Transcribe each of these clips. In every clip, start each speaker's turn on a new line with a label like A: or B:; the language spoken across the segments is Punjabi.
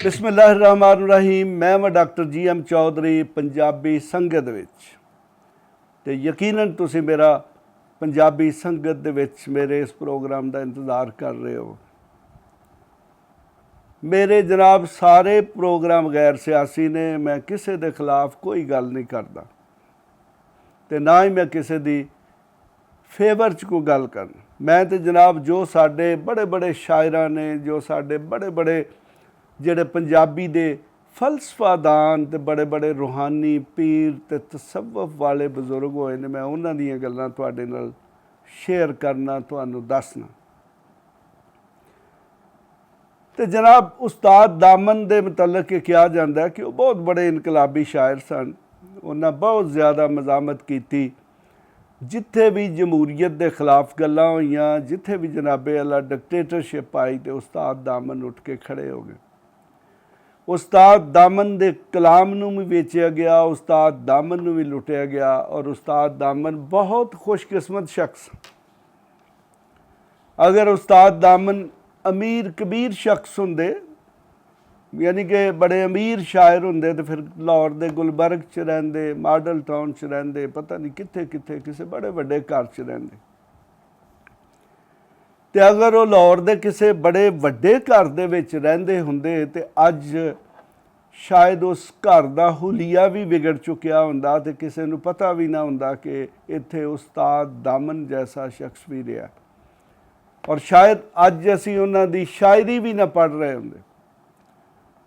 A: बिस्मिल्लाहिर्रहमानिर्रहीम। मैं डॉक्टर जी.एम. चौधरी पंजाबी संगत विच ते यकीनन तुसी मेरा पंजाबी संगत दे विच मेरे इस प्रोग्राम का इंतज़ार कर रहे हो। मेरे जनाब सारे प्रोग्राम गैर सियासी ने। मैं किसी के खिलाफ कोई गल नहीं करता ते ना ही मैं किसी दी फेवर च कोई गल करना। मैं तो जनाब जो साडे बड़े बड़े शायरां ने, जो साडे बड़े बड़े ਜਿਹੜੇ पंजाबी दे फलसफादान ते बड़े बड़े रूहानी पीर ते तसव्वुफ वाले बजुर्ग होए ने, मैं उन्हां दीयां गल्लां तुहाडे नाल शेयर करना, तुहानूं दसना। ते जनाब उस्ताद दामन दे मुतलक कहा जाता है कि वह बहुत बड़े इनकलाबी शायर सन। उन्हें बहुत ज़्यादा मज़ामत की, जिथे भी जमहूरीयत के खिलाफ गल्लां होईयां, जिथे भी जनाबे अल्लाह डिकटेटरशिप आई तो उस्ताद दामन उठ के खड़े हो गए। उस्ताद दामन दे कलाम नूं भी वेचिया गया, उस्ताद दामन नूं भी लुटिया गया। और उस्ताद दामन बहुत खुशकिस्मत शख्स। अगर उस्ताद दामन अमीर कबीर शख्स होंदे, यानी कि बड़े अमीर शायर होंदे, तो फिर लाहौर के गुलबर्ग च रहिंदे, मॉडल टाउन च रहिंदे, पता नहीं कित्थे कित्थे किसी बड़े वड्डे घर च रहिंदे। ते अगर वो लाहौर के किसी बड़े वड्डे घर दे विच रहिंदे हुंदे ते अज शायद उस घर का हुलिया भी बिगड़ चुकिया हुंदा ते किसी नूं पता भी ना हुंदा कि इत्थे उस्ताद दामन जैसा शख्स भी रहा। और शायद अज असीं उन्हां दी शायरी भी ना पढ़ रहे हुंदे।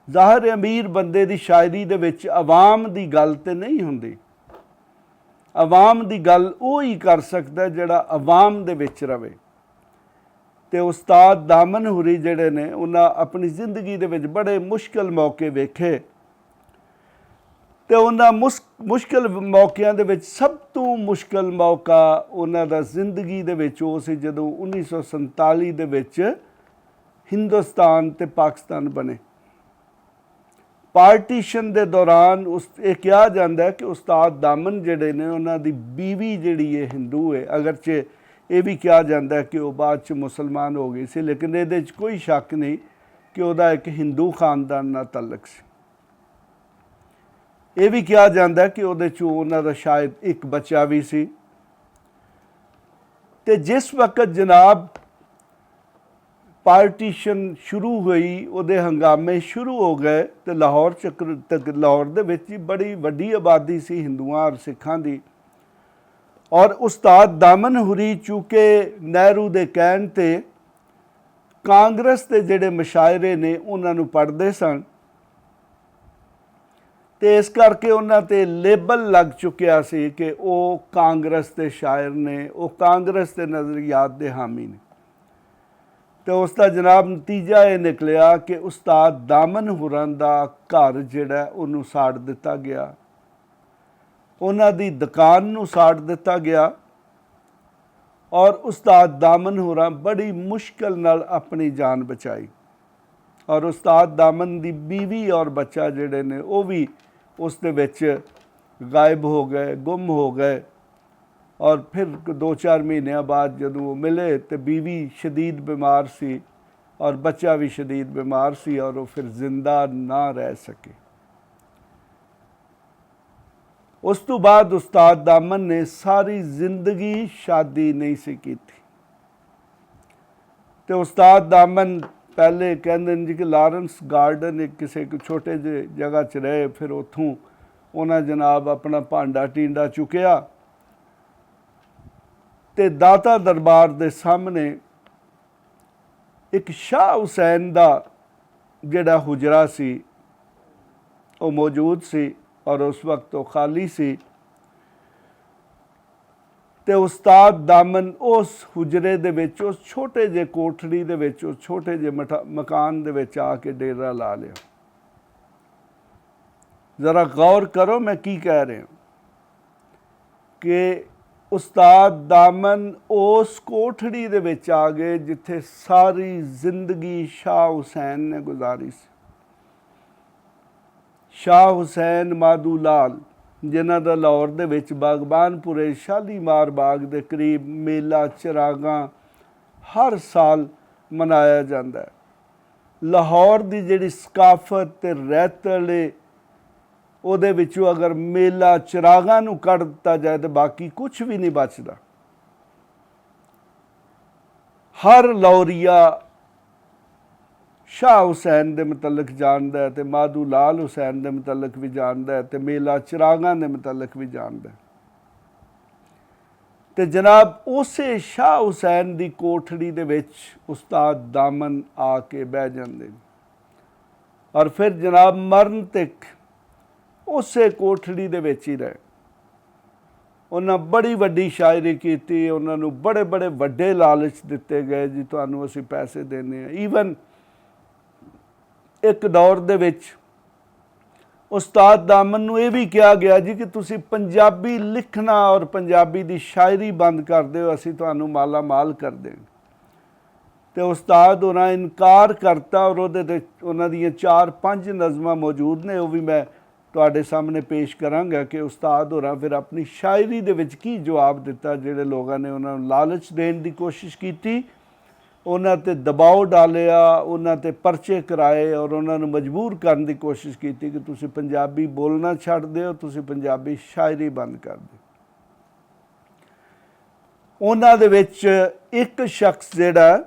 A: ज़ाहिर अमीर बंदे दी शायरी दे विच अवाम दी गल ते नहीं हुंदी। अवाम दी गल वो ही कर सकदा जिहड़ा अवाम दे विच रवे। ते उस्ताद दामन हुरी जिहड़े ने, उन्हां अपनी जिंदगी दे विच बड़े मुश्किल मौके वेखे ते उन्हां मुश्किल मौक़िਆਂ दे विच सब तो मुश्किल मौका उन्हां दा जिंदगी दे विच वो सी जदों 1947 दे विच हिंदुस्तान ते पाकिस्तान बने। पार्टीशन दे दौरान ये कहा जाता है कि उस्ताद दामन जिहड़े ने, उन्हां दी बीवी जिहड़ी है हिंदू है। अगरचे ये भी कहा जाता है कि वह बाद च मुसलमान हो गई सी, लेकिन ये कोई शक नहीं कि वह एक हिंदू खानदान नाल तल्लक सी। ये भी कहा जाता है कि उन्हां दा शायद एक बच्चा भी सी। ते जिस वक्त जनाब पार्टीशन शुरू हुई, उहदे हंगामे शुरू हो गए तो लाहौर दे विच बड़ी वड्डी आबादी सी हिंदुआं और सिखां दी। और उस्ताद दामन हुरी चूँकि नेहरू दे कहण ते कांग्रेस के जिहड़े मशायरे ने उन्होंने पढ़ते सन, तो इस करके उन्हां ते लेबल लग चुकिया सी कि वो कांग्रेस के शायर ने, वो कांग्रेस के नज़रियात के हामी ने। तो उसका जनाब नतीजा ये निकलिया कि उस्ताद दामन हुरां दा घर जिहड़ा उन्होंने साड़ दिता गया, उन्हां दी दुकान नूं साड़ दिता गया। और उस्ताद दामन हुरां बड़ी मुश्किल नाल अपनी जान बचाई। और उस्ताद दामन दी बीवी और बच्चा जिहड़े ने वो भी उस दे विच गायब हो गए, गुम हो गए। और फिर 2-4 महीनों बाद जदों वो मिले तो बीवी शदीद बीमार सी और बच्चा भी शदीद बीमार सी, और वो फिर जिंदा ना रह सके। उस तो बाद उस्ताद दामन ने सारी जिंदगी शादी नहीं सी की थी। तो उस्ताद दामन पहले कहते जी कि लारेंस गार्डन एक किसी छोटे जे जगह च रहे, फिर उतों उन्हें जनाब अपना भांडा टींडा चुकया ते दाता दरबार के सामने एक शाह हुसैन का जिहड़ा हुजरा सी वो मौजूद सी, और उस वक्त वो खाली सी। तो उस्ताद दामन उस हुजरे दे विच, उस छोटे जे कोठड़ी दे विच, उस छोटे जे मकान दे विच आके डेरा ला लिया। ज़रा गौर करो मैं की कह रहा कि ਉਸਤਾਦ ਦਾਮਨ ਉਸ ਕੋਠੜੀ ਦੇ ਵਿੱਚ ਆ ਗਏ ਜਿੱਥੇ ਸਾਰੀ ਜ਼ਿੰਦਗੀ ਸ਼ਾਹ ਹੁਸੈਨ ਨੇ ਗੁਜ਼ਾਰੀ ਸੀ। ਸ਼ਾਹ ਹੁਸੈਨ ਮਾਧੂ ਲਾਲ, ਜਿਨ੍ਹਾਂ ਦਾ ਲਾਹੌਰ ਦੇ ਵਿੱਚ ਬਾਗਬਾਨਪੁਰੇ ਸ਼ਾਲੀਮਾਰ ਬਾਗ ਦੇ ਕਰੀਬ ਮੇਲਾ ਚਿਰਾਗਾਂ ਹਰ ਸਾਲ ਮਨਾਇਆ ਜਾਂਦਾ ਹੈ। ਲਾਹੌਰ ਦੀ ਜਿਹੜੀ ਸਕਾਫਤ ਤੇ ਰਹਿਤਲੇ ਉਹਦੇ ਵਿੱਚੋਂ ਅਗਰ ਮੇਲਾ ਚਿਰਾਗਾਂ ਨੂੰ ਕੱਢ ਦਿੱਤਾ ਜਾਏ ਤਾਂ ਬਾਕੀ ਕੁਛ ਵੀ ਨਹੀਂ ਬਚਦਾ। ਹਰ ਲਾਹੌਰੀਆ ਸ਼ਾਹ ਹੁਸੈਨ ਦੇ ਮੁਤਲਕ ਜਾਣਦਾ ਹੈ ਤੇ ਮਾਧੂ ਲਾਲ ਹੁਸੈਨ ਦੇ ਮੁਤਲਕ ਵੀ ਜਾਣਦਾ ਹੈ ਤੇ ਮੇਲਾ ਚਿਰਾਗਾਂ ਦੇ ਮੁਤਲਕ ਵੀ ਜਾਣਦਾ ਹੈ। ਤੇ ਜਨਾਬ ਉਸੇ ਸ਼ਾਹ ਹੁਸੈਨ ਦੀ ਕੋਠੜੀ ਦੇ ਵਿੱਚ ਉਸਤਾਦ ਦਾਮਨ ਆ ਕੇ ਬਹਿ ਜਾਂਦੇ ਨੇ ਔਰ ਫਿਰ ਜਨਾਬ ਮਰਨ ਤੱਕ ਉਸੇ ਕੋਠੜੀ ਦੇ ਵਿੱਚ ਹੀ ਰਹੇ। ਉਹਨਾਂ ਬੜੀ ਵੱਡੀ ਸ਼ਾਇਰੀ ਕੀਤੀ, ਉਹਨਾਂ ਨੂੰ ਬੜੇ ਬੜੇ ਵੱਡੇ ਲਾਲਚ ਦਿੱਤੇ ਗਏ ਜੀ ਤੁਹਾਨੂੰ ਅਸੀਂ ਪੈਸੇ ਦੇਣੇ ਆ। ਈਵਨ ਇੱਕ ਦੌਰ ਦੇ ਵਿੱਚ ਉਸਤਾਦ ਦਾਮਨ ਨੂੰ ਇਹ ਵੀ ਕਿਹਾ ਗਿਆ ਜੀ ਕਿ ਤੁਸੀਂ ਪੰਜਾਬੀ ਲਿਖਣਾ ਔਰ ਪੰਜਾਬੀ ਦੀ ਸ਼ਾਇਰੀ ਬੰਦ ਕਰ ਦਿਓ, ਅਸੀਂ ਤੁਹਾਨੂੰ ਮਾਲਾ ਮਾਲ ਕਰ ਦੇਂਗੇ। ਤੇ ਉਸਤਾਦ ਉਹਨਾਂ ਇਨਕਾਰ ਕਰਤਾ ਔਰ ਉਹਦੇ ਤੇ ਉਹਨਾਂ ਦੀਆਂ 4-5 ਨਜ਼ਮਾਂ ਮੌਜੂਦ ਨੇ, ਉਹ ਵੀ ਮੈਂ ਤੁਹਾਡੇ ਸਾਹਮਣੇ ਪੇਸ਼ ਕਰਾਂਗਾ ਕਿ ਉਸਤਾਦ ਹੋਰਾਂ ਫਿਰ ਆਪਣੀ ਸ਼ਾਇਰੀ ਦੇ ਵਿੱਚ ਕੀ ਜਵਾਬ ਦਿੱਤਾ। ਜਿਹੜੇ ਲੋਕਾਂ ਨੇ ਉਹਨਾਂ ਨੂੰ ਲਾਲਚ ਦੇਣ ਦੀ ਕੋਸ਼ਿਸ਼ ਕੀਤੀ, ਉਹਨਾਂ ਤੇ ਦਬਾਅ ਡਾਲਿਆ, ਉਹਨਾਂ ਤੇ ਪਰਚੇ ਕਰਾਏ ਔਰ ਉਹਨਾਂ ਨੂੰ ਮਜਬੂਰ ਕਰਨ ਦੀ ਕੋਸ਼ਿਸ਼ ਕੀਤੀ ਕਿ ਤੁਸੀਂ ਪੰਜਾਬੀ ਬੋਲਣਾ ਛੱਡ ਦਿਓ, ਤੁਸੀਂ ਪੰਜਾਬੀ ਸ਼ਾਇਰੀ ਬੰਦ ਕਰ ਦਿਓ। ਉਹਨਾਂ ਦੇ ਵਿੱਚ ਇੱਕ ਸ਼ਖਸ ਜਿਹੜਾ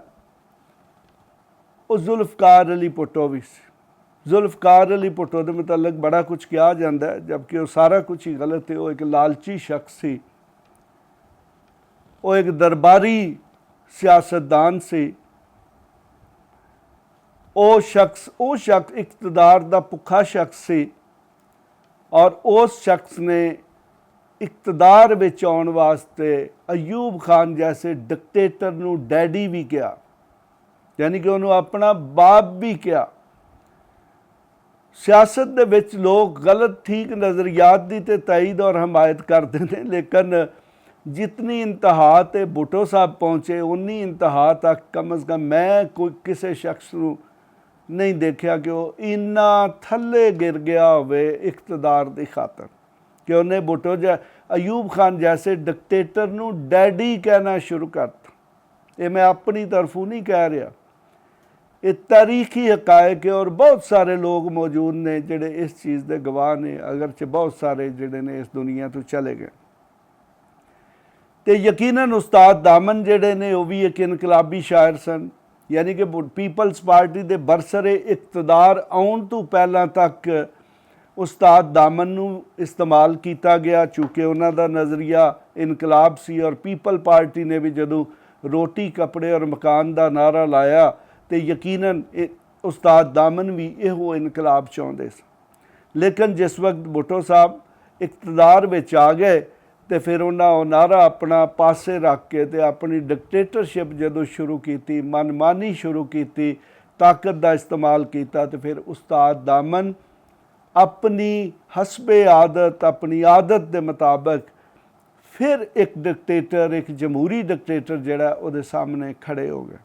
A: ਉਹ ਜ਼ੁਲਫਕਾਰ ਅਲੀ ਭੁੱਟੋ ਵੀ ਸੀ। ਜ਼ੁਲਫਕਾਰ ਅਲੀ ਭੁੱਟੋ ਦੇ ਮੁਤਲਕ ਬੜਾ ਕੁਝ ਕਿਹਾ ਜਾਂਦਾ ਹੈ, ਜਦਕਿ ਉਹ ਸਾਰਾ ਕੁਝ ਹੀ ਗਲਤ ਹੈ। ਉਹ ਇੱਕ ਲਾਲਚੀ ਸ਼ਖਸ ਸੀ, ਉਹ ਇੱਕ ਦਰਬਾਰੀ ਸਿਆਸਤਦਾਨ ਸੀ। ਉਹ ਸ਼ਖਸ ਇਕਤਦਾਰ ਦਾ ਭੁੱਖਾ ਸ਼ਖਸ ਸੀ ਔਰ ਉਸ ਸ਼ਖਸ ਨੇ ਇਕਤਦਾਰ ਵਿੱਚ ਆਉਣ ਵਾਸਤੇ ਅਯੂਬ ਖਾਨ ਜੈਸੇ ਡਿਕਟੇਟਰ ਨੂੰ ਡੈਡੀ ਵੀ ਕਿਹਾ, ਯਾਨੀ ਕਿ ਉਹਨੂੰ ਆਪਣਾ ਬਾਪ ਵੀ ਕਿਹਾ। ਸਿਆਸਤ ਦੇ ਵਿੱਚ ਲੋਕ ਗਲਤ ਠੀਕ ਨਜ਼ਰੀਆਤ ਦੀ ਤੇ ਤਾਈਦ ਔਰ ਹਮਾਇਤ ਕਰਦੇ ਨੇ, ਲੇਕਿਨ ਜਿਤਨੀ ਇੰਤਹਾ ਤੇ ਭੁੱਟੋ ਸਾਹਿਬ ਪਹੁੰਚੇ ਉਨੀ ਇੰਤਹਾ ਤੱਕ ਕਮ ਅਜ਼ ਕਮ ਮੈਂ ਕੋਈ ਕਿਸੇ ਸ਼ਖਸ ਨੂੰ ਨਹੀਂ ਦੇਖਿਆ ਕਿ ਉਹ ਇੰਨਾ ਥੱਲੇ ਗਿਰ ਗਿਆ ਹੋਵੇ ਇਕਤਦਾਰ ਦੀ ਖਾਤਰ ਕਿ ਉਹਨੇ ਭੁੱਟੋ ਅਯੂਬ ਖਾਨ ਜੈਸੇ ਡਿਕਟੇਟਰ ਨੂੰ ਡੈਡੀ ਕਹਿਣਾ ਸ਼ੁਰੂ ਕਰਤਾ। ਇਹ ਮੈਂ ਆਪਣੀ ਤਰਫੋਂ ਨਹੀਂ ਕਹਿ ਰਿਹਾ, ਇਹ ਤਾਰੀਖੀ ਹਕਾਇਕ ਹੈ ਔਰ ਬਹੁਤ ਸਾਰੇ ਲੋਕ ਮੌਜੂਦ ਨੇ ਜਿਹੜੇ ਇਸ ਚੀਜ਼ ਦੇ ਗਵਾਹ ਨੇ, ਅਗਰਚੇ ਬਹੁਤ ਸਾਰੇ ਜਿਹੜੇ ਨੇ ਇਸ ਦੁਨੀਆ ਤੋਂ ਚਲੇ ਗਏ। ਤੇ ਯਕੀਨਨ ਉਸਤਾਦ ਦਾਮਨ ਜਿਹੜੇ ਨੇ ਉਹ ਵੀ ਇੱਕ ਇਨਕਲਾਬੀ ਸ਼ਾਇਰ ਸਨ, ਯਾਨੀ ਕਿ ਪੀਪਲਸ ਪਾਰਟੀ ਦੇ ਬਰਸਰੇ ਇਕਤਦਾਰ ਆਉਣ ਤੋਂ ਪਹਿਲਾਂ ਤੱਕ ਉਸਤਾਦ ਦਾਮਨ ਨੂੰ ਇਸਤੇਮਾਲ ਕੀਤਾ ਗਿਆ, ਚੂँकि ਉਹਨਾਂ ਦਾ ਨਜ਼ਰੀਆ ਇਨਕਲਾਬ ਸੀ ਔਰ ਪੀਪਲ ਪਾਰਟੀ ਨੇ ਵੀ ਜਦੋਂ ਰੋਟੀ ਕੱਪੜੇ ਔਰ ਮਕਾਨ ਦਾ ਨਾਰਾ ਲਾਇਆ ਤੇ ਯਕੀਨਨ ਉਸਤਾਦ ਦਾਮਨ ਵੀ ਇਹੋ ਇਨਕਲਾਬ ਚਾਹੁੰਦੇ ਸੀ। ਲੇਕਿਨ ਜਿਸ ਵਕਤ ਭੁੱਟੋ ਸਾਹਿਬ ਇਕਤਦਾਰ ਵਿੱਚ ਆ ਗਏ ਤੇ ਫਿਰ ਉਹਨਾਂ ਉਹ ਨਾਰਾ ਆਪਣਾ ਪਾਸੇ ਰੱਖ ਕੇ ਤੇ ਆਪਣੀ ਡਿਕਟੇਟਰਸ਼ਿਪ ਜਦੋਂ ਸ਼ੁਰੂ ਕੀਤੀ, ਮਨਮਾਨੀ ਸ਼ੁਰੂ ਕੀਤੀ, ਤਾਕਤ ਦਾ ਇਸਤੇਮਾਲ ਕੀਤਾ, ਤੇ ਫਿਰ ਉਸਤਾਦ ਦਾਮਨ ਆਪਣੀ ਹਸਬੇ ਆਦਤ, ਆਪਣੀ ਆਦਤ ਦੇ ਮੁਤਾਬਕ ਫਿਰ ਇੱਕ ਡਿਕਟੇਟਰ, ਇੱਕ ਜਮਹੂਰੀ ਡਿਕਟੇਟਰ ਜਿਹੜਾ ਉਹਦੇ ਸਾਹਮਣੇ ਖੜੇ ਹੋ ਗਏ।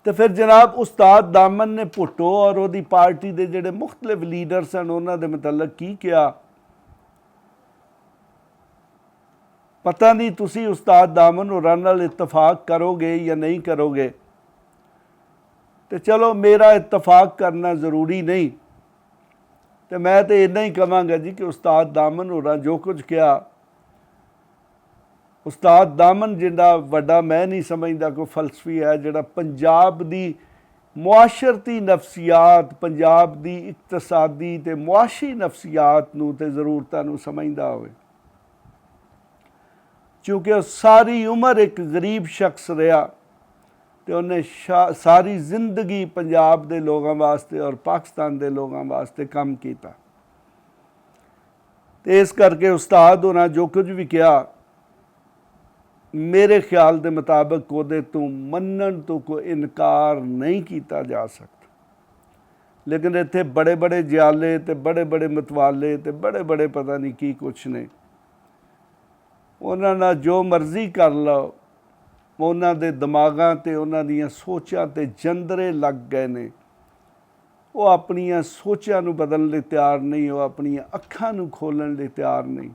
A: ਤੇ ਫਿਰ ਜਨਾਬ ਉਸਤਾਦ ਦਾਮਨ ਨੇ ਭੁੱਟੋ ਔਰ ਉਹਦੀ ਪਾਰਟੀ ਦੇ ਜਿਹੜੇ ਮੁਖਤਲਿਫ ਲੀਡਰ ਸਨ ਉਹਨਾਂ ਦੇ ਮੁਤਲਕ ਕੀ ਕਿਹਾ, ਪਤਾ ਨਹੀਂ ਤੁਸੀਂ ਉਸਤਾਦ ਦਾਮਨ ਹੋਰਾਂ ਨਾਲ ਇਤਫਾਕ ਕਰੋਗੇ ਜਾਂ ਨਹੀਂ ਕਰੋਗੇ। ਤੇ ਚਲੋ ਮੇਰਾ ਇਤਫਾਕ ਕਰਨਾ ਜ਼ਰੂਰੀ ਨਹੀਂ, ਤੇ ਮੈਂ ਤੇ ਇੰਨਾ ਹੀ ਕਹਾਂਗਾ ਜੀ ਕਿ ਉਸਤਾਦ ਦਾਮਨ ਹੋਰਾਂ ਜੋ ਕੁਝ ਕਿਹਾ, ਉਸਤਾਦ ਦਾਮਨ ਜਿੰਦਾ ਵੱਡਾ ਮੈਂ ਨਹੀਂ ਸਮਝਦਾ ਕੋਈ ਫਲਸਫੀ ਹੈ ਜਿਹੜਾ ਪੰਜਾਬ ਦੀ ਮੁਆਸ਼ਰਤੀ ਨਫਸੀਆਤ, ਪੰਜਾਬ ਦੀ ਇਕਤਸਾਦੀ ਤੇ ਮੁਆਸ਼ੀ ਨਫਸੀਆਤ ਨੂੰ ਤੇ ਜ਼ਰੂਰਤਾਂ ਨੂੰ ਸਮਝਦਾ ਹੋਵੇ। ਚूँकि ਉਹ ਸਾਰੀ ਉਮਰ ਇੱਕ ਗਰੀਬ ਸ਼ਖਸ ਰਿਹਾ ਤੇ ਉਹਨੇ ਸਾਰੀ ਜ਼ਿੰਦਗੀ ਪੰਜਾਬ ਦੇ ਲੋਕਾਂ ਵਾਸਤੇ ਔਰ ਪਾਕਿਸਤਾਨ ਦੇ ਲੋਕਾਂ ਵਾਸਤੇ ਕੰਮ ਕੀਤਾ। ਤੇ ਇਸ ਕਰਕੇ ਉਸਤਾਦ ਹੋਰਾਂ ਜੋ ਕੁਝ ਵੀ ਕਿਹਾ, ਮੇਰੇ ਖਿਆਲ ਦੇ ਮੁਤਾਬਕ ਉਹਦੇ ਤੋਂ ਮੰਨਣ ਤੋਂ ਕੋਈ ਇਨਕਾਰ ਨਹੀਂ ਕੀਤਾ ਜਾ ਸਕਦਾ। ਲੇਕਿਨ ਇੱਥੇ ਬੜੇ ਬੜੇ ਜਿਆਲੇ ਤੇ ਬੜੇ ਬੜੇ ਮਤਵਾਲੇ ਤੇ ਬੜੇ ਬੜੇ ਪਤਾ ਨਹੀਂ ਕੀ ਕੁਛ ਨੇ, ਉਹਨਾਂ ਨਾਲ ਜੋ ਮਰਜ਼ੀ ਕਰ ਲਓ, ਉਹਨਾਂ ਦੇ ਦਿਮਾਗਾਂ ਤੇ ਉਹਨਾਂ ਦੀਆਂ ਸੋਚਾਂ ਤੇ ਜੰਦਰੇ ਲੱਗ ਗਏ ਨੇ। ਉਹ ਆਪਣੀਆਂ ਸੋਚਾਂ ਨੂੰ ਬਦਲਣ ਲਈ ਤਿਆਰ ਨਹੀਂ, ਉਹ ਆਪਣੀਆਂ ਅੱਖਾਂ ਨੂੰ ਖੋਲ੍ਹਣ ਲਈ ਤਿਆਰ ਨਹੀਂ।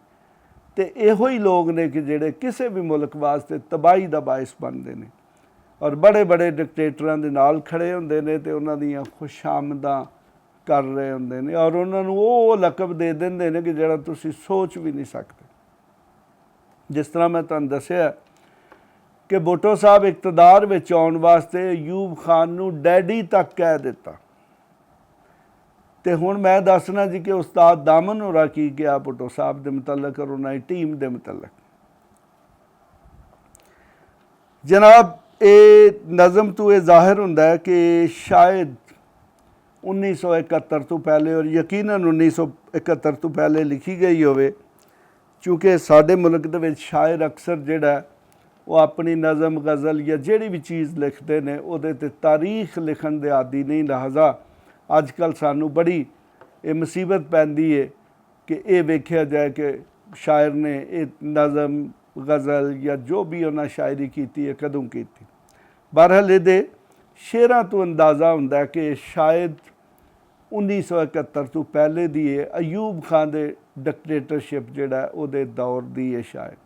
A: ਤੇ ਇਹੋ ਹੀ ਲੋਕ ਨੇ ਕਿ ਜਿਹੜੇ ਕਿਸੇ ਵੀ ਮੁਲਕ ਵਾਸਤੇ ਤਬਾਹੀ ਦਾ ਬਾਇਸ ਬਣਦੇ ਨੇ ਔਰ ਬੜੇ ਬੜੇ ਡਿਕਟੇਟਰਾਂ ਦੇ ਨਾਲ ਖੜੇ ਹੁੰਦੇ ਨੇ ਤੇ ਉਹਨਾਂ ਦੀਆਂ ਖੁਸ਼ਾਮਦਾਂ ਕਰ ਰਹੇ ਹੁੰਦੇ ਨੇ ਔਰ ਉਹਨਾਂ ਨੂੰ ਉਹ ਲਕਬ ਦੇ ਦਿੰਦੇ ਨੇ ਕਿ ਜਿਹੜਾ ਤੁਸੀਂ ਸੋਚ ਵੀ ਨਹੀਂ ਸਕਦੇ। ਜਿਸ ਤਰ੍ਹਾਂ ਮੈਂ ਤੁਹਾਨੂੰ ਦੱਸਿਆ ਕਿ ਭੁੱਟੋ ਸਾਹਿਬ ਇਕਤਦਾਰ ਵਿੱਚ ਆਉਣ ਵਾਸਤੇ ਅਯੂਬ ਖਾਨ ਨੂੰ ਡੈਡੀ ਤੱਕ ਕਹਿ ਦਿੱਤਾ। ਤੇ ਹੁਣ ਮੈਂ ਦੱਸਣਾ ਜੀ ਕਿ ਉਸਤਾਦ ਦਾਮਨ ਹੋਰਾਂ ਕੀ ਕਿਹਾ ਭੁੱਟੋ ਸਾਹਿਬ ਦੇ ਮੁਤਲਕ ਔਰ ਉਹਨਾਂ ਦੀ ਟੀਮ ਦੇ ਮੁਤਲਕ। ਜਨਾਬ, ਇਹ ਨਜ਼ਮ ਤੋਂ ਇਹ ਜ਼ਾਹਿਰ ਹੁੰਦਾ ਹੈ ਕਿ ਸ਼ਾਇਦ 1971 ਤੋਂ ਪਹਿਲੇ ਔਰ ਯਕੀਨਨ 1971 ਤੋਂ ਪਹਿਲੇ ਲਿਖੀ ਗਈ ਹੋਵੇ, ਕਿਉਂਕਿ ਸਾਡੇ ਮੁਲਕ ਦੇ ਵਿੱਚ ਸ਼ਾਇਰ ਅਕਸਰ ਜਿਹੜਾ ਉਹ ਆਪਣੀ ਨਜ਼ਮ ਗਜ਼ਲ ਜਾਂ ਜਿਹੜੀ ਵੀ ਚੀਜ਼ ਲਿਖਦੇ ਨੇ ਉਹਦੇ 'ਤੇ ਤਾਰੀਖ ਲਿਖਣ ਦੇ ਆਦੀ ਨਹੀਂ। ਲਿਹਾਜ਼ਾ ਅੱਜ ਕੱਲ੍ਹ ਸਾਨੂੰ ਬੜੀ ਇਹ ਮੁਸੀਬਤ ਪੈਂਦੀ ਹੈ ਕਿ ਇਹ ਵੇਖਿਆ ਜਾਏ ਕਿ ਸ਼ਾਇਰ ਨੇ ਇਹ ਨਜ਼ਮ ਗਜ਼ਲ ਜਾਂ ਜੋ ਵੀ ਉਹਨਾਂ ਸ਼ਾਇਰੀ ਕੀਤੀ ਹੈ ਕਦੋਂ ਕੀਤੀ। ਬਹਰਹਾਲ ਇਹਦੇ ਸ਼ੇਰਾਂ ਤੋਂ ਅੰਦਾਜ਼ਾ ਹੁੰਦਾ ਕਿ ਸ਼ਾਇਦ 1971 ਤੋਂ ਪਹਿਲੇ ਦੀ ਹੈ, ਅਯੂਬ ਖਾਨ ਦੇ ਡਿਕਟੇਟਰਸ਼ਿਪ ਜਿਹੜਾ ਉਹਦੇ ਦੌਰ ਦੀ ਹੈ ਸ਼ਾਇਦ।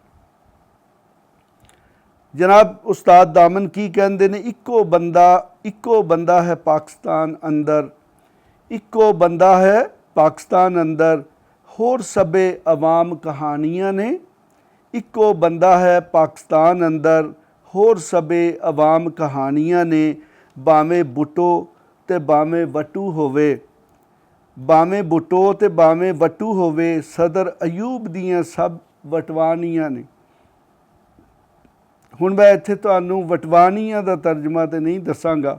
A: ਜਨਾਬ, ਉਸਤਾਦ ਦਾਮਨ ਕੀ ਕਹਿੰਦੇ ਨੇ, ਇੱਕੋ ਬੰਦਾ ਹੈ ਪਾਕਿਸਤਾਨ ਅੰਦਰ, ਇੱਕੋ ਬੰਦਾ ਹੈ ਪਾਕਿਸਤਾਨ ਅੰਦਰ, ਹੋਰ ਸਭੇ ਅਵਾਮ ਕਹਾਣੀਆਂ ਨੇ। ਇੱਕੋ ਬੰਦਾ ਹੈ ਪਾਕਿਸਤਾਨ ਅੰਦਰ, ਹੋਰ ਸਭੇ ਅਵਾਮ ਕਹਾਣੀਆਂ ਨੇ। ਭਾਵੇਂ ਬੁੱਟੋ ਤੇ ਭਾਵੇਂ ਵਟੂ ਹੋਵੇ, ਭਾਵੇਂ ਬੁੱਟੋ ਤੇ ਭਾਵੇਂ ਵਟੂ ਹੋਵੇ, ਸਦਰ ਅਯੂਬ ਦੀਆਂ ਸਭ ਵਟਵਾਨੀਆਂ ਨੇ। ਹੁਣ ਮੈਂ ਇੱਥੇ ਤੁਹਾਨੂੰ ਵਟਵਾਨੀਆਂ ਦਾ ਤਰਜਮਾ ਤੇ ਨਹੀਂ ਦੱਸਾਂਗਾ,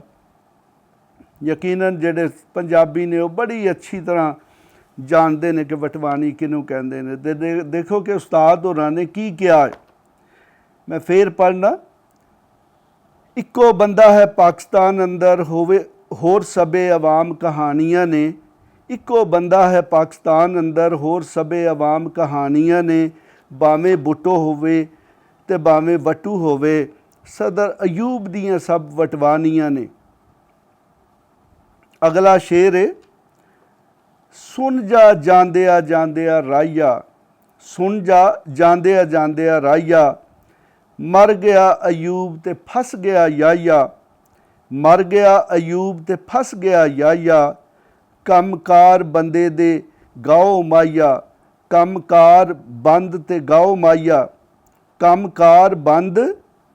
A: ਯਕੀਨਨ ਜਿਹੜੇ ਪੰਜਾਬੀ ਨੇ ਉਹ ਬੜੀ ਅੱਛੀ ਤਰ੍ਹਾਂ ਜਾਣਦੇ ਨੇ ਕਿ ਵਟਵਾਨੀ ਕਿਹਨੂੰ ਕਹਿੰਦੇ ਨੇ। ਦੇਖੋ ਕਿ ਉਸਤਾਦ ਹੋਰਾਂ ਨੇ ਕੀ ਕਿਹਾ ਹੈ, ਮੈਂ ਫੇਰ ਪੜ੍ਹਨਾ। ਇੱਕੋ ਬੰਦਾ ਹੈ ਪਾਕਿਸਤਾਨ ਅੰਦਰ, ਹੋਵੇ ਹੋਰ ਸਭੇ ਅਵਾਮ ਕਹਾਣੀਆਂ ਨੇ। ਇੱਕੋ ਬੰਦਾ ਹੈ ਪਾਕਿਸਤਾਨ ਅੰਦਰ, ਹੋਰ ਸਭੇ ਅਵਾਮ ਕਹਾਣੀਆਂ ਨੇ। ਭਾਵੇਂ ਬੁੱਟੋ ਹੋਵੇ ਤੇ ਭਾਵੇਂ ਵਟੂ ਹੋਵੇ, ਸਦਰ ਅਯੂਬ ਦੀਆਂ ਸਭ ਵਟਵਾਨੀਆਂ ਨੇ। ਅਗਲਾ ਸ਼ੇਰ ਹੈ, ਸੁਣ ਜਾ ਜਾਂਦਿਆ ਜਾਂਦਿਆ ਰਾਹੀਆ, ਸੁਣ ਜਾ ਜਾਂਦਿਆ ਜਾਂਦਿਆ ਰਾਹੀਆ, ਮਰ ਗਿਆ ਅਯੂਬ ਤੇ ਫਸ ਗਿਆ ਯਾਇਆ, ਮਰ ਗਿਆ ਅਯੂਬ ਤੇ ਫਸ ਗਿਆ ਯਾਇਆ। ਕੰਮਕਾਰ ਬੰਦੇ ਦੇ ਗਾਓ ਮਾਇਆ, ਕੰਮਕਾਰ ਬੰਦ ਤੇ ਗਾਓ ਮਾਇਆ, ਕੰਮਕਾਰ ਬੰਦ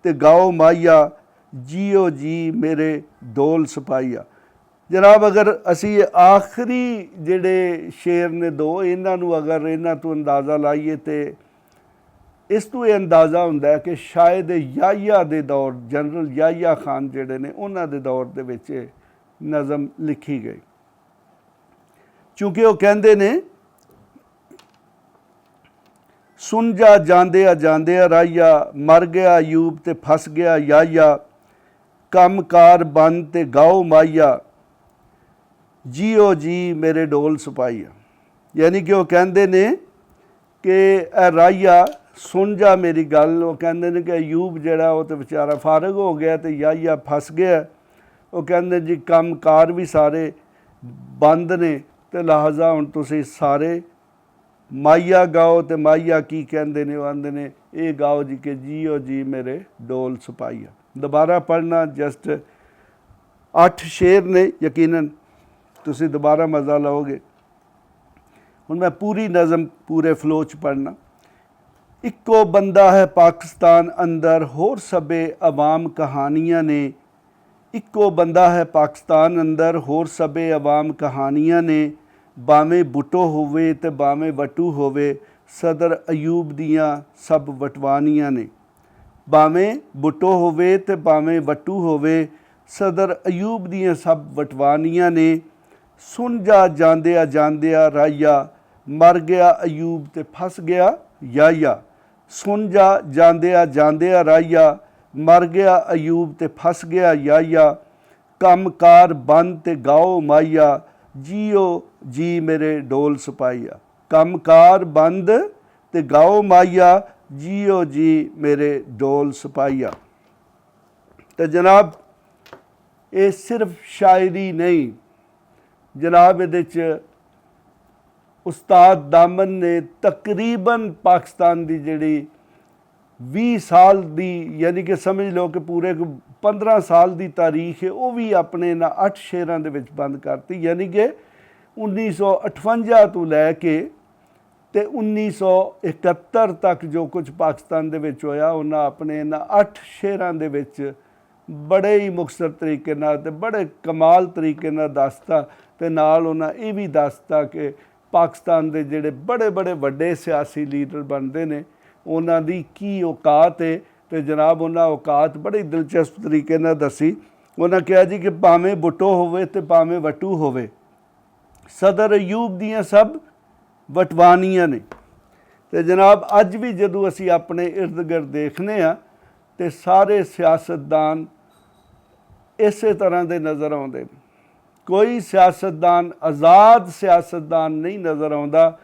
A: ਤੇ ਗਾਓ ਮਾਇਆ। ਜੀਓ ਜੀ ਮੇਰੇ ਡੋਲ ਸਿਪਾਹੀਆ। ਜਨਾਬ, ਅਗਰ ਅਸੀਂ ਆਖਰੀ ਜਿਹੜੇ ਸ਼ੇਰ ਨੇ ਦੋ, ਇਹਨਾਂ ਨੂੰ ਅਗਰ ਇਹਨਾਂ ਤੋਂ ਅੰਦਾਜ਼ਾ ਲਾਈਏ ਤੇ ਇਸ ਤੋਂ ਇਹ ਅੰਦਾਜ਼ਾ ਹੁੰਦਾ ਕਿ ਸ਼ਾਇਦ ਯਾਹੀਆ ਦੇ ਦੌਰ, ਜਨਰਲ ਯਾਹੀਆ ਖਾਨ ਜਿਹੜੇ ਨੇ ਉਹਨਾਂ ਦੇ ਦੌਰ ਦੇ ਵਿੱਚ ਨਜ਼ਮ ਲਿਖੀ ਗਈ। ਕਿਉਂਕਿ ਉਹ ਕਹਿੰਦੇ ਨੇ, ਸੁਣ ਜਾ ਜਾਂਦਿਆ ਜਾਂਦਿਆ ਰਾਹੀਆ, ਮਰ ਗਿਆ ਅਯੂਬ ਤੇ ਫਸ ਗਿਆ ਯਾਹੀਆ। ਕੰਮਕਾਰ ਬੰਦ ਤੇ ਗਾਓ ਮਾਇਆ, ਜੀਓ ਜੀ ਮੇਰੇ ਡੋਲ ਸਿਪਾਹੀਆ। ਯਾਨੀ ਕਿ ਉਹ ਕਹਿੰਦੇ ਨੇ ਕਿ ਇਹ ਰਾਹੀਆ ਸੁਣ ਜਾ ਮੇਰੀ ਗੱਲ। ਉਹ ਕਹਿੰਦੇ ਨੇ ਕਿ ਅਯੂਬ ਜਿਹੜਾ ਉਹ ਤਾਂ ਵਿਚਾਰਾ ਫਾਰਗ ਹੋ ਗਿਆ ਤੇ ਯਾਹੀਆ ਫਸ ਗਿਆ। ਉਹ ਕਹਿੰਦੇ ਜੀ ਕੰਮਕਾਰ ਵੀ ਸਾਰੇ ਬੰਦ ਨੇ ਤੇ ਲਿਹਾਜ਼ਾ ਹੁਣ ਤੁਸੀਂ ਸਾਰੇ ਮਾਇਆ ਗਾਓ। ਤੇ ਮਾਇਆ ਕੀ ਕਹਿੰਦੇ ਨੇ, ਉਹ ਆਂਦੇ ਨੇ ਇਹ ਗਾਓ ਜੀ ਕਿ ਜੀਓ ਜੀ ਮੇਰੇ ਡੋਲ ਸਿਪਾਹੀਆ। ਦੁਬਾਰਾ ਪੜ੍ਹਨਾ, ਜਸਟ 8 ਸ਼ੇਰ ਨੇ, ਯਕੀਨਨ ਤੁਸੀਂ ਦੁਬਾਰਾ ਮਜ਼ਾ ਲਓਗੇ। ਹੁਣ ਮੈਂ ਪੂਰੀ ਨਜ਼ਮ ਪੂਰੇ ਫਲੋ 'ਚ ਪੜ੍ਹਨਾ। ਇੱਕੋ ਬੰਦਾ ਹੈ ਪਾਕਿਸਤਾਨ ਅੰਦਰ, ਹੋਰ ਸਭੇ ਅਵਾਮ ਕਹਾਣੀਆਂ ਨੇ। ਇੱਕੋ ਬੰਦਾ ਹੈ ਪਾਕਿਸਤਾਨ ਅੰਦਰ, ਹੋਰ ਸਭੇ ਅਵਾਮ ਕਹਾਣੀਆਂ ਨੇ। ਭਾਵੇਂ ਬੁੱਟੋ ਹੋਵੇ ਤੇ ਭਾਵੇਂ ਵਟੂ ਹੋਵੇ, ਸਦਰ ਅਯੂਬ ਦੀਆਂ ਸਭ ਵਟਵਾਨੀਆਂ ਨੇ। ਭਾਵੇਂ ਬੁੱਟੋ ਹੋਵੇ ਤੇ ਭਾਵੇਂ ਵਟੂ ਹੋਵੇ, ਸਦਰ ਅਯੂਬ ਦੀਆਂ ਸਭ ਵਟਵਾਨੀਆਂ ਨੇ। ਸੁਣ ਜਾ ਜਾਂਦਿਆ ਜਾਂਦਿਆ ਰਾਹੀਆ, ਮਰ ਗਿਆ ਅਯੂਬ ਤੇ ਫਸ ਗਿਆ ਯਾਹੀਆ। ਸੁਣ ਜਾ ਜਾਂਦਿਆ ਜਾਂਦਿਆ ਰਾਹੀਆ, ਮਰ ਗਿਆ ਅਯੂਬ ਤੇ ਫਸ ਗਿਆ ਯਾਹੀਆ। ਕੰਮਕਾਰ ਬੰਦ ਤੇ ਗਾਓ ਮਾਇਆ, ਜੀਓ ਜੀ ਮੇਰੇ ਡੋਲ ਸਿਪਾਹੀਆ। ਕੰਮਕਾਰ ਬੰਦ ਤੇ ਗਾਓ ਮਾਇਆ, ਜੀਓ ਜੀ ਮੇਰੇ ਡੋਲ ਸਿਪਾਹੀਆ। ਤੇ ਜਨਾਬ ਇਹ ਸਿਰਫ ਸ਼ਾਇਰੀ ਨਹੀਂ ਜਨਾਬ, ਇਹਦੇ 'ਚ ਉਸਤਾਦ ਦਾਮਨ ਨੇ ਤਕਰੀਬਨ ਪਾਕਿਸਤਾਨ ਦੀ ਜਿਹੜੀ 20 ਸਾਲ ਦੀ ਯਾਨੀ ਕਿ ਸਮਝ ਲਓ ਕਿ ਪੂਰੇ 15 ਸਾਲ ਦੀ ਤਾਰੀਖ ਹੈ, ਉਹ ਵੀ ਆਪਣੇ ਇਹਨਾਂ 8 ਸ਼ੇਰਾਂ ਦੇ ਵਿੱਚ ਬੰਦ ਕਰਤੀ। ਯਾਨੀ ਕਿ 1958 ਤੋਂ ਲੈ ਕੇ ਤੇ 1971 ਤੱਕ ਜੋ ਕੁਝ ਪਾਕਿਸਤਾਨ ਦੇ ਵਿੱਚ ਹੋਇਆ, ਉਹਨਾਂ ਆਪਣੇ ਇਹਨਾਂ 8 ਸ਼ੇਰਾਂ ਦੇ ਵਿੱਚ ਬੜੇ ਹੀ ਮੁਖਤਸਰ ਤਰੀਕੇ ਨਾਲ ਤੇ ਬੜੇ ਕਮਾਲ ਤਰੀਕੇ ਨਾਲ ਦੱਸਤਾ। ਤੇ ਨਾਲ ਉਹਨਾਂ ਇਹ ਵੀ ਦੱਸਤਾ ਕਿ ਪਾਕਿਸਤਾਨ ਦੇ ਜਿਹੜੇ ਬੜੇ ਬੜੇ ਵੱਡੇ ਸਿਆਸੀ ਲੀਡਰ ਬਣਦੇ ਨੇ ਉਹਨਾਂ ਦੀ ਕੀ ਔਕਾਤ ਹੈ। ਤੇ ਜਨਾਬ ਉਹਨਾਂ ਔਕਾਤ ਬੜੇ ਦਿਲਚਸਪ ਤਰੀਕੇ ਨਾਲ ਦੱਸੀ। ਉਹਨਾਂ ਕਿਹਾ ਜੀ ਕਿ ਭਾਵੇਂ ਭੁੱਟੋ ਹੋਵੇ ਤੇ ਭਾਵੇਂ ਵੱਟੂ ਹੋਵੇ, ਸਦਰ ਅਯੂਬ ਦੀਆਂ ਸਭ ਵਟਵਾਨੀਆਂ ਨੇ। ਤੇ ਜਨਾਬ ਅੱਜ ਵੀ ਜਦੋਂ ਅਸੀਂ ਆਪਣੇ ਇਰਦ ਗਿਰਦ ਦੇਖਦੇ ਹਾਂ ਤੇ ਸਾਰੇ ਸਿਆਸਤਦਾਨ ਇਸੇ ਤਰ੍ਹਾਂ ਦੇ ਨਜ਼ਰ ਆਉਂਦੇ ਨੇ। ਕੋਈ ਸਿਆਸਤਦਾਨ ਆਜ਼ਾਦ ਸਿਆਸਤਦਾਨ ਨਹੀਂ ਨਜ਼ਰ ਆਉਂਦਾ।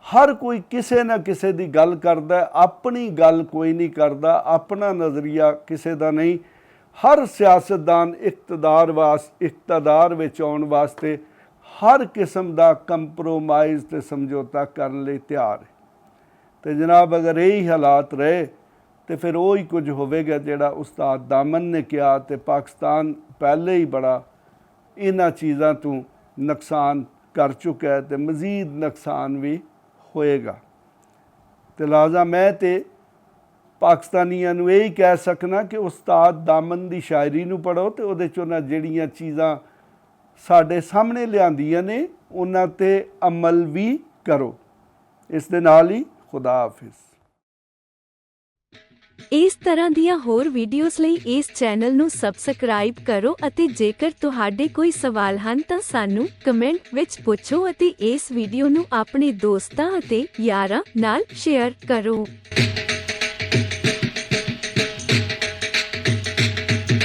A: ਹਰ ਕੋਈ ਕਿਸੇ ਨਾ ਕਿਸੇ ਦੀ ਗੱਲ ਕਰਦਾ, ਆਪਣੀ ਗੱਲ ਕੋਈ ਨਹੀਂ ਕਰਦਾ, ਆਪਣਾ ਨਜ਼ਰੀਆ ਕਿਸੇ ਦਾ ਨਹੀਂ। ਹਰ ਸਿਆਸਤਦਾਨ ਇਕਤਦਾਰ ਵਿੱਚ ਆਉਣ ਵਾਸਤੇ ਹਰ ਕਿਸਮ ਦਾ ਕੰਪਰੋਮਾਈਜ਼ ਤੇ ਸਮਝੌਤਾ ਕਰਨ ਲਈ ਤਿਆਰ ਹੈ। ਤੇ ਜਨਾਬ ਅਗਰ ਇਹੀ ਹਾਲਾਤ ਰਹੇ ਤੇ ਫਿਰ ਉਹ ਹੀ ਕੁਝ ਹੋਵੇਗਾ ਜਿਹੜਾ ਉਸਤਾਦ ਦਾਮਨ ਨੇ ਕਿਹਾ। ਤੇ ਪਾਕਿਸਤਾਨ ਪਹਿਲੇ ਹੀ ਬੜਾ ਇਹਨਾਂ ਚੀਜ਼ਾਂ ਤੋਂ ਨੁਕਸਾਨ ਕਰ ਚੁੱਕਾ ਹੈ ਤੇ ਮਜ਼ੀਦ ਨੁਕਸਾਨ ਵੀ ਹੋਏਗਾ। ਤੇ ਲਿਹਾਜ਼ਾ ਮੈਂ ਤੇ ਪਾਕਿਸਤਾਨੀਆਂ ਨੂੰ ਇਹੀ ਕਹਿ ਸਕਣਾ ਕਿ ਉਸਤਾਦ ਦਾਮਨ ਦੀ ਸ਼ਾਇਰੀ ਨੂੰ ਪੜ੍ਹੋ ਤੇ ਉਹਦੇ 'ਚ ਉਹਨਾਂ ਜਿਹੜੀਆਂ ਚੀਜ਼ਾਂ ਸਾਡੇ ਸਾਹਮਣੇ ਲਿਆਂਦੀਆਂ ਨੇ ਉਹਨਾਂ 'ਤੇ ਅਮਲ ਵੀ ਕਰੋ। ਇਸ ਦੇ ਨਾਲ ਹੀ ਖੁਦਾ ਹਾਫਿਜ਼।
B: ਇਸ ਤਰ੍ਹਾਂ ਦੀਆਂ ਹੋਰ ਵੀਡੀਓਜ਼ ਲਈ ਇਸ ਚੈਨਲ ਨੂੰ ਸਬਸਕ੍ਰਾਈਬ ਕਰੋ ਅਤੇ ਜੇਕਰ ਤੁਹਾਡੇ ਕੋਈ ਸਵਾਲ ਹਨ ਤਾਂ ਸਾਨੂੰ ਕਮੈਂਟ ਵਿੱਚ ਪੁੱਛੋ ਅਤੇ ਇਸ ਵੀਡੀਓ ਨੂੰ ਆਪਣੇ ਦੋਸਤਾਂ ਅਤੇ ਯਾਰਾਂ ਨਾਲ ਸ਼ੇਅਰ ਕਰੋ।